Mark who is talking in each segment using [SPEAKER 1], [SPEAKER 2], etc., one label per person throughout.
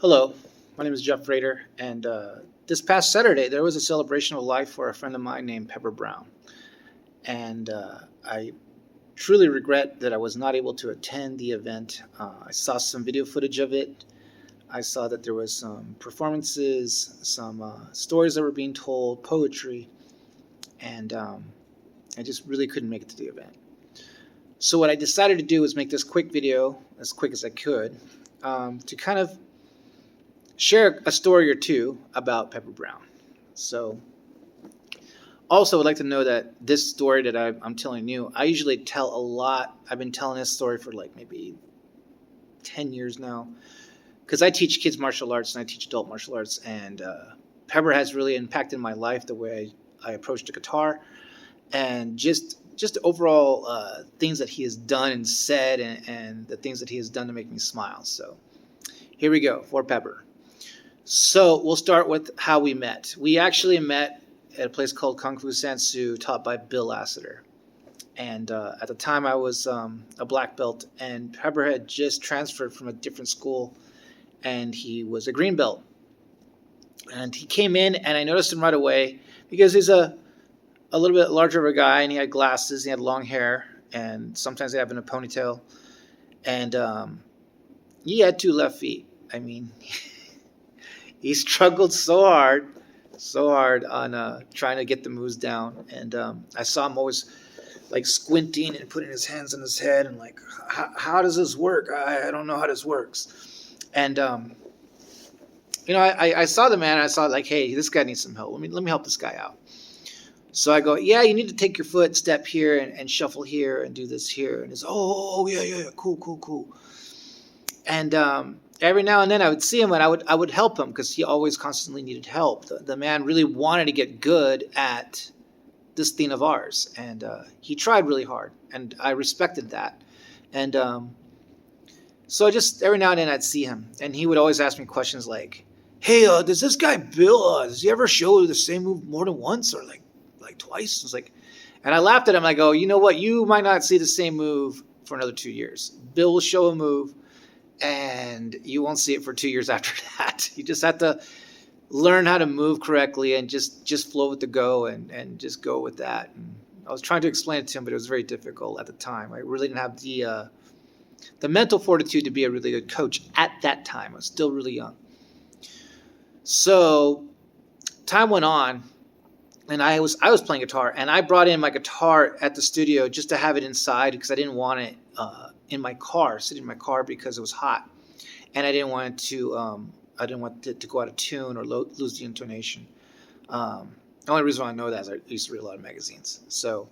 [SPEAKER 1] Hello, my name is Jeff Rader, and this past Saturday there was a celebration of life for a friend of mine named Pebber Brown, and I truly regret that I was not able to attend the event. I saw some video footage of it. I saw that there was some performances, some stories that were being told, poetry, and I just really couldn't make it to the event. So what I decided to do was make this quick video, as quick as I could, to kind of share a story or two about Pepper Brown. So, also, I'd like to know that this story that I'm telling you, I usually tell a lot. I've been telling this story for like maybe 10 years now, because I teach kids martial arts and I teach adult martial arts, and Pepper has really impacted my life, the way I approach the guitar, and just overall things that he has done and said, and the things that he has done to make me smile. So, here we go for Pepper. So we'll start with how we met. We actually met at a place called Kung Fu Sansu, taught by Bill Lassiter. And at the time, I was a black belt, and Pepper had just transferred from a different school, and he was a green belt. And he came in, and I noticed him right away because he's a little bit larger of a guy, and he had glasses, he had long hair, and sometimes they have in a ponytail. And he had two left feet. I mean, he struggled so hard on trying to get the moves down. And I saw him always like squinting and putting his hands on his head and like, how does this work? I don't know how this works. And, I saw the man and I saw like, hey, this guy needs some help. Let me help this guy out. So I go, yeah, you need to take your foot, step here and shuffle here and do this here. And he's, oh, yeah, cool. And every now and then I would see him and I would help him because he always constantly needed help. The man really wanted to get good at this thing of ours, and he tried really hard, and I respected that. And so just every now and then I'd see him, and he would always ask me questions like, hey, does this guy Bill, does he ever show the same move more than once or like twice? I was like, and I laughed at him. I go, you know what? You might not see the same move for another 2 years. Bill will show a move, and you won't see it for 2 years after that. You just have to learn how to move correctly and just flow with the go and just go with that. And I was trying to explain it to him, but it was very difficult at the time. I really didn't have the mental fortitude to be a really good coach at that time. I was still really young. So time went on, and I was playing guitar, and I brought in my guitar at the studio just to have it inside because I didn't want it in my car, sitting in my car because it was hot, and I didn't want it to go out of tune or lose the intonation. The only reason why I know that is I used to read a lot of magazines. So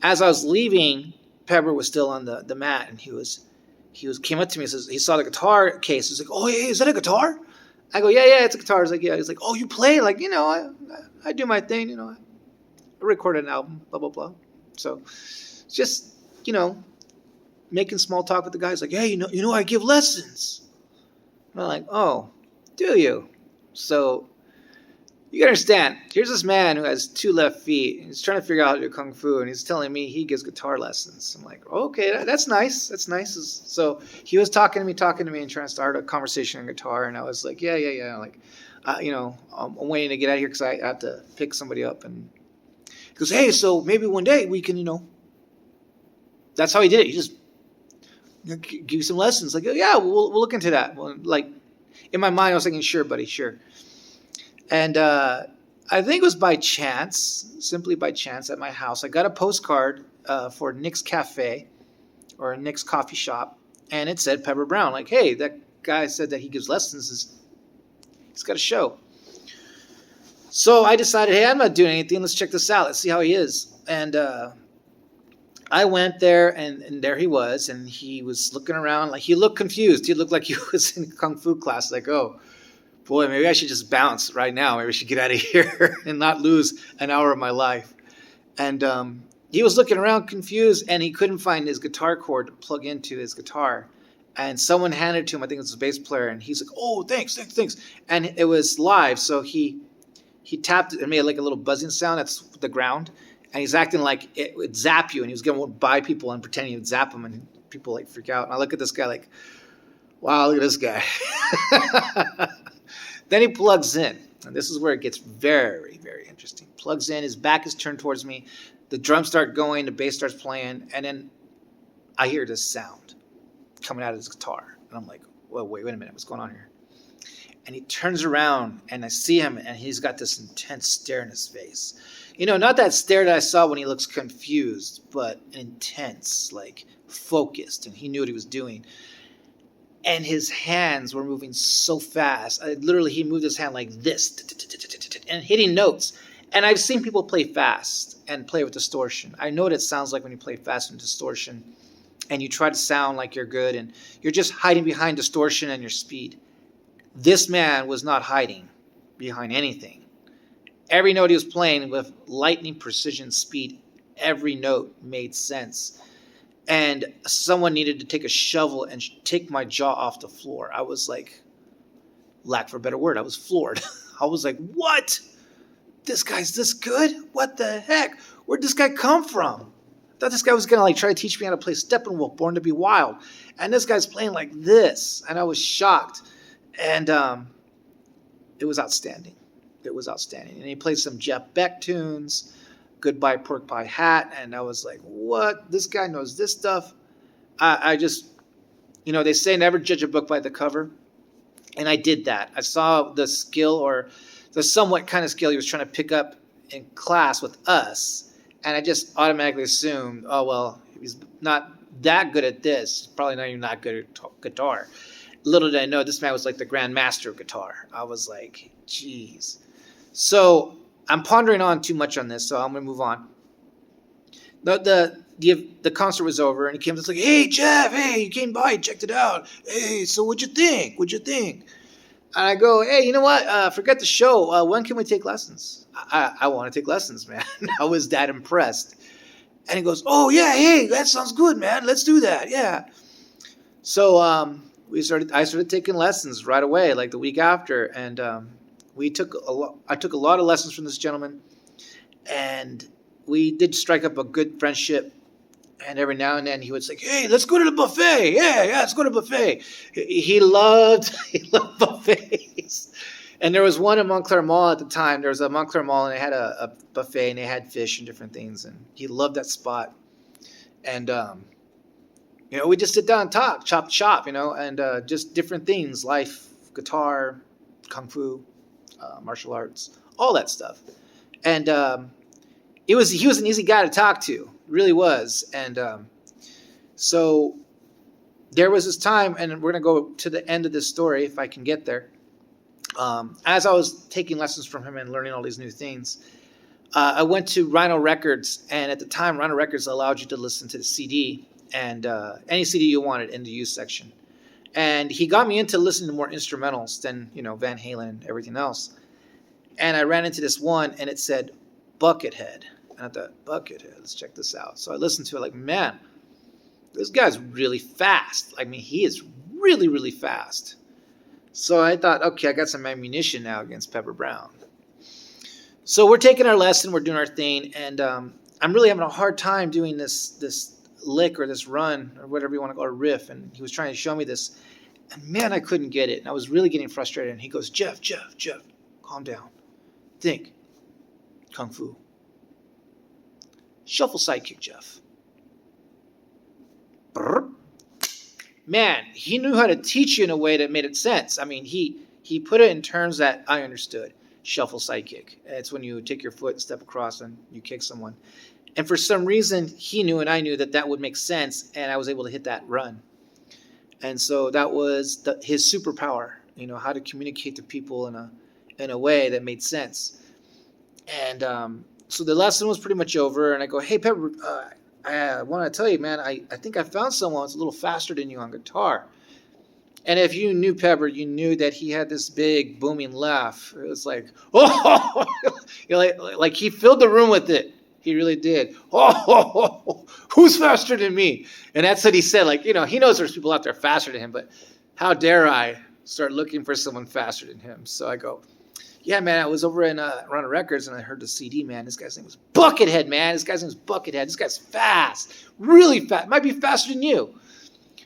[SPEAKER 1] as I was leaving, Pepper was still on the mat, and he came up to me and says he saw the guitar case. He's like, oh, hey, is that a guitar? I go, yeah, it's a guitar. He's like, yeah. He's like, oh, you play? Like, I do my thing. I recorded an album, blah, blah, blah. So it's just, making small talk with the guys like, hey, I give lessons. And I'm like, oh, do you? So you gotta understand, here's this man who has two left feet, and he's trying to figure out how to do kung fu, and he's telling me he gives guitar lessons. I'm like, okay, that's nice. That's nice. So he was talking to me, and trying to start a conversation on guitar, and I was like, yeah. Like, I'm waiting to get out of here because I have to pick somebody up, and he goes, hey, so maybe one day we can, That's how he did it. He just give you some lessons. Like, yeah, we'll look into that. Well, like, in my mind, I was thinking, sure, buddy, sure. And I think it was by chance, simply by chance, at my house, I got a postcard for Nick's Cafe or Nick's Coffee Shop, and it said Pebber Brown. Like, hey, that guy said that he gives lessons. He's got a show. So I decided, hey, I'm not doing anything. Let's check this out. Let's see how he is. And I went there, and there he was, and he was looking around. Like, he looked confused. He looked like he was in kung fu class. Like, oh, boy, maybe I should just bounce right now. Maybe I should get out of here and not lose an hour of my life. And he was looking around confused, and he couldn't find his guitar cord to plug into his guitar. And someone handed it to him. I think it was a bass player, and he's like, oh, thanks. And it was live, so he tapped it and made like a little buzzing sound. That's the ground. And he's acting like it would zap you, and he was going by people and pretending he would zap them, and people like freak out. And I look at this guy like, Wow, look at this guy. Then he plugs in. And this is where it gets very, very interesting. Plugs in, his back is turned towards me. The drums start going, the bass starts playing, and then I hear this sound coming out of his guitar. And I'm like, well, wait a minute, what's going on here? And he turns around, and I see him, and he's got this intense stare in his face. You know, not that stare that I saw when he looks confused, but intense, like focused, and he knew what he was doing. And his hands were moving so fast. Literally, he moved his hand like this, and hitting notes. And I've seen people play fast and play with distortion. I know what it sounds like when you play fast and distortion, and you try to sound like you're good, and you're just hiding behind distortion and your speed. This man was not hiding behind anything. Every note he was playing with lightning precision speed, every note made sense. And someone needed to take a shovel and take my jaw off the floor. I was like, lack for a better word, I was floored. I was like, what? This guy's this good? What the heck? Where'd this guy come from? I thought this guy was going to like try to teach me how to play Steppenwolf, Born to be Wild. And this guy's playing like this. And I was shocked. And it was outstanding. It was outstanding. And he played some Jeff Beck tunes. Goodbye Pork Pie Hat, and I was like, what? This guy knows this stuff. I just, they say never judge a book by the cover, and I did that. I saw the skill or the somewhat kind of skill he was trying to pick up in class with us, and I just automatically assumed, oh, well, he's not that good at this. He's probably not even that good at guitar. Little did I know, this man was like the grand master of guitar. I was like, geez. So I'm pondering on too much on this, so I'm going to move on. The concert was over, and he came to us like, hey, Jeff, hey, you came by, checked it out. Hey, so what'd you think? And I go, hey, you know what? Forget the show. When can we take lessons? I want to take lessons, man. I was that impressed. And he goes, oh, yeah, hey, that sounds good, man. Let's do that, yeah. So I started taking lessons right away, like the week after, and I took a lot of lessons from this gentleman, and we did strike up a good friendship. And every now and then he would say, hey, let's go to the buffet. Yeah, let's go to the buffet. He loved buffets. And there was one in Montclair Mall at the time. There was a Montclair Mall, and they had a buffet, and they had fish and different things. And he loved that spot. And, we just sit down and talk, chop shop, and just different things, life, guitar, kung fu, martial arts, all that stuff. And he was an easy guy to talk to, really was. And so there was this time, and we're going to go to the end of this story if I can get there. As I was taking lessons from him and learning all these new things, I went to Rhino Records, and at the time Rhino Records allowed you to listen to the CD and any CD you wanted in the used section. And he got me into listening to more instrumentals than, Van Halen and everything else. And I ran into this one, and it said Buckethead. And I thought, Buckethead, let's check this out. So I listened to it like, man, this guy's really fast. I mean, he is really, really fast. So I thought, okay, I got some ammunition now against Pebber Brown. So we're taking our lesson, we're doing our thing, and I'm really having a hard time doing this lick or this run or whatever you want to call it, riff. And he was trying to show me this, and man, I couldn't get it. And I was really getting frustrated. And he goes, Jeff, calm down. Think. Kung Fu. Shuffle sidekick, Jeff. Brr. Man, he knew how to teach you in a way that made it sense. I mean, he put it in terms that I understood. Shuffle sidekick. It's when you take your foot, step across, and you kick someone. And for some reason, he knew and I knew that would make sense, and I was able to hit that run. And so that was his superpower, how to communicate to people in a way that made sense. And so the lesson was pretty much over, and I go, hey, Pebber, I want to tell you, man, I think I found someone that's a little faster than you on guitar. And if you knew Pebber, you knew that he had this big booming laugh. It was like, oh, like he filled the room with it. He really did. Oh, who's faster than me? And that's what he said. Like, he knows there's people out there faster than him, but how dare I start looking for someone faster than him? So I go, yeah, man, I was over in Rhino Records, and I heard the CD, man. This guy's name was Buckethead, man. This guy's name is Buckethead. This guy's fast, really fast. Might be faster than you.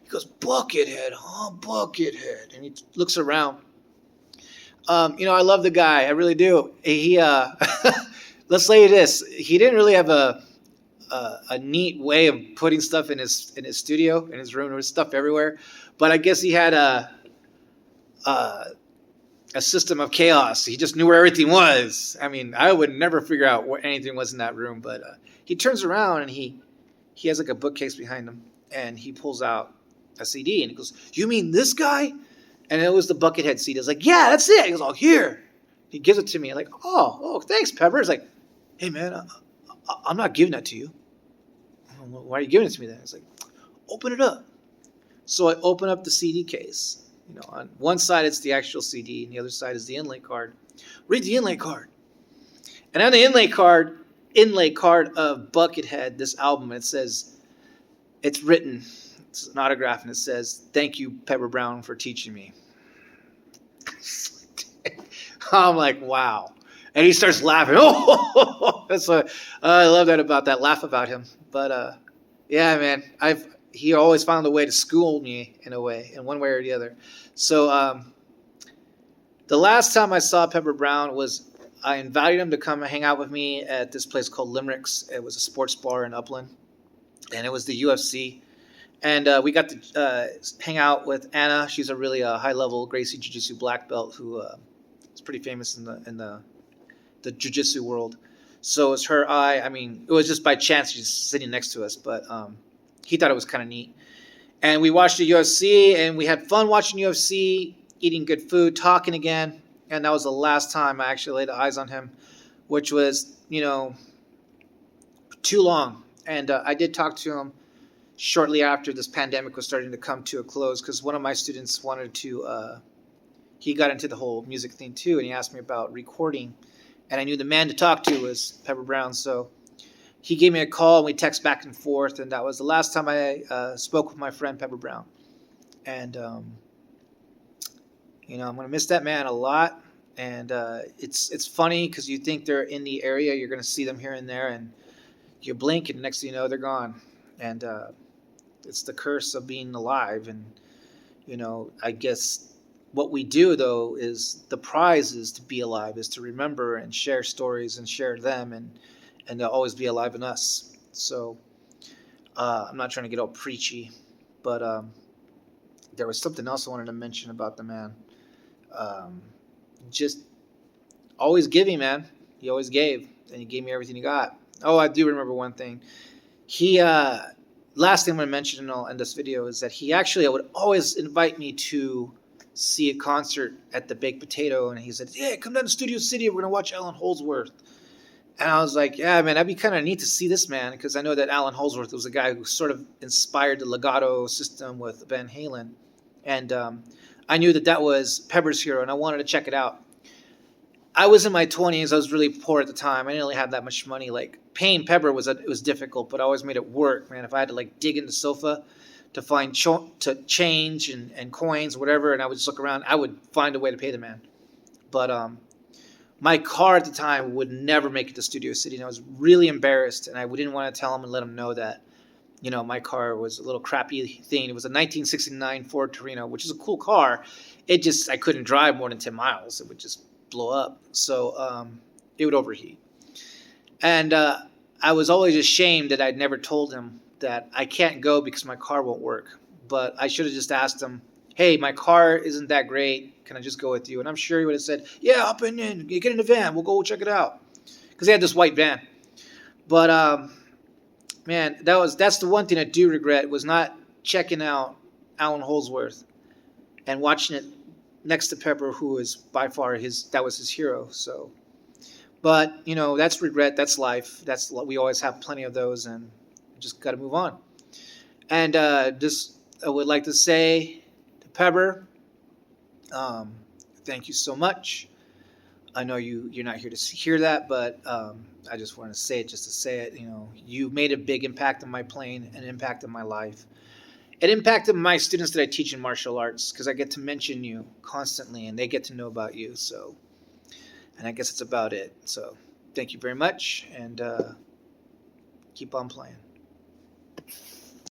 [SPEAKER 1] He goes, Buckethead, huh? Buckethead. And he looks around. I love the guy. I really do. Let's say this. He didn't really have a neat way of putting stuff in his studio, in his room. There was stuff everywhere. But I guess he had a system of chaos. He just knew where everything was. I mean, I would never figure out what anything was in that room. But he turns around and he has like a bookcase behind him, and he pulls out a CD and he goes, "You mean this guy?" And it was the Buckethead CD. I was like, "Yeah, that's it." He goes, "Oh, here." He gives it to me. I'm like, "Oh, thanks, Pepper." He's like, "Hey, man, I'm not giving that to you." "Why are you giving it to me then?" It's like, "Open it up." So I open up the CD case. On one side it's the actual CD, and the other side is the inlay card. Read the inlay card. And on the inlay card of Buckethead, this album, it says, it's written, it's an autograph, and it says, "Thank you, Pebber Brown, for teaching me." I'm like, wow. And he starts laughing. That's what I love that about that laugh about him. But yeah, man, he always found a way to school me in one way or the other. So the last time I saw Pebber Brown was I invited him to come hang out with me at this place called Limericks. It was a sports bar in Upland, and it was the UFC. And we got to hang out with Anna. She's a really high-level Gracie Jiu-Jitsu black belt who is pretty famous in the Jiu-Jitsu world. So it was her. I mean, it was just by chance she's sitting next to us, but he thought it was kind of neat. And we watched the UFC, and we had fun watching UFC, eating good food, talking again. And that was the last time I actually laid eyes on him, which was, too long. And I did talk to him shortly after this pandemic was starting to come to a close, because one of my students wanted to, he got into the whole music thing too, and he asked me about recording. And I knew the man to talk to was Pebber Brown, so he gave me a call, and we text back and forth, and that was the last time I spoke with my friend Pebber Brown. And, I'm going to miss that man a lot. And it's funny because you think they're in the area, you're going to see them here and there, and you blink, and next thing you know, they're gone. And it's the curse of being alive. And, I guess what we do, though, is the prize is to be alive, is to remember and share stories and share them, and they'll always be alive in us. So I'm not trying to get all preachy, but there was something else I wanted to mention about the man. Just always giving, man. He always gave, and he gave me everything he got. Oh, I do remember one thing. He last thing I'm going to mention, and I'll end this video, is that he actually would always invite me to see a concert at the Baked Potato, and he said, "Yeah, come down to Studio City. We're going to watch Allen Holdsworth." And I was like, yeah, man, that'd be kind of neat to see this man, because I know that Allen Holdsworth was a guy who sort of inspired the legato system with Van Halen. And I knew that was Pebber's hero, and I wanted to check it out. I was in my 20s. I was really poor at the time. I didn't really have that much money. Like, paying Pebber was difficult, but I always made it work, man. If I had to, dig in the sofa to find change and coins, whatever, and I would just look around, I would find a way to pay the man. But my car at the time would never make it to Studio City, and I was really embarrassed, and I didn't want to tell him and let him know that, my car was a little crappy thing. It was a 1969 Ford Torino, which is a cool car. I couldn't drive more than 10 miles. It would just blow up. So it would overheat. And I was always ashamed that I'd never told him that I can't go because my car won't work. But I should have just asked him, "Hey, my car isn't that great. Can I just go with you?" And I'm sure he would have said, "Yeah, hop in, get in the van. We'll go check it out." Because he had this white van. But, man, that's the one thing I do regret, was not checking out Allen Holdsworth and watching it next to Pepper, who is by far that was his hero. So, but, that's regret. That's life. We always have plenty of those, and just got to move on. And I would like to say to Pepper, thank you so much. I know you're not here to hear that, but I just want to say it just to say it. You made a big impact on my playing, an impact on my life. It impacted my students that I teach in martial arts, because I get to mention you constantly, and they get to know about you. So, and I guess that's about it. So thank you very much, and keep on playing.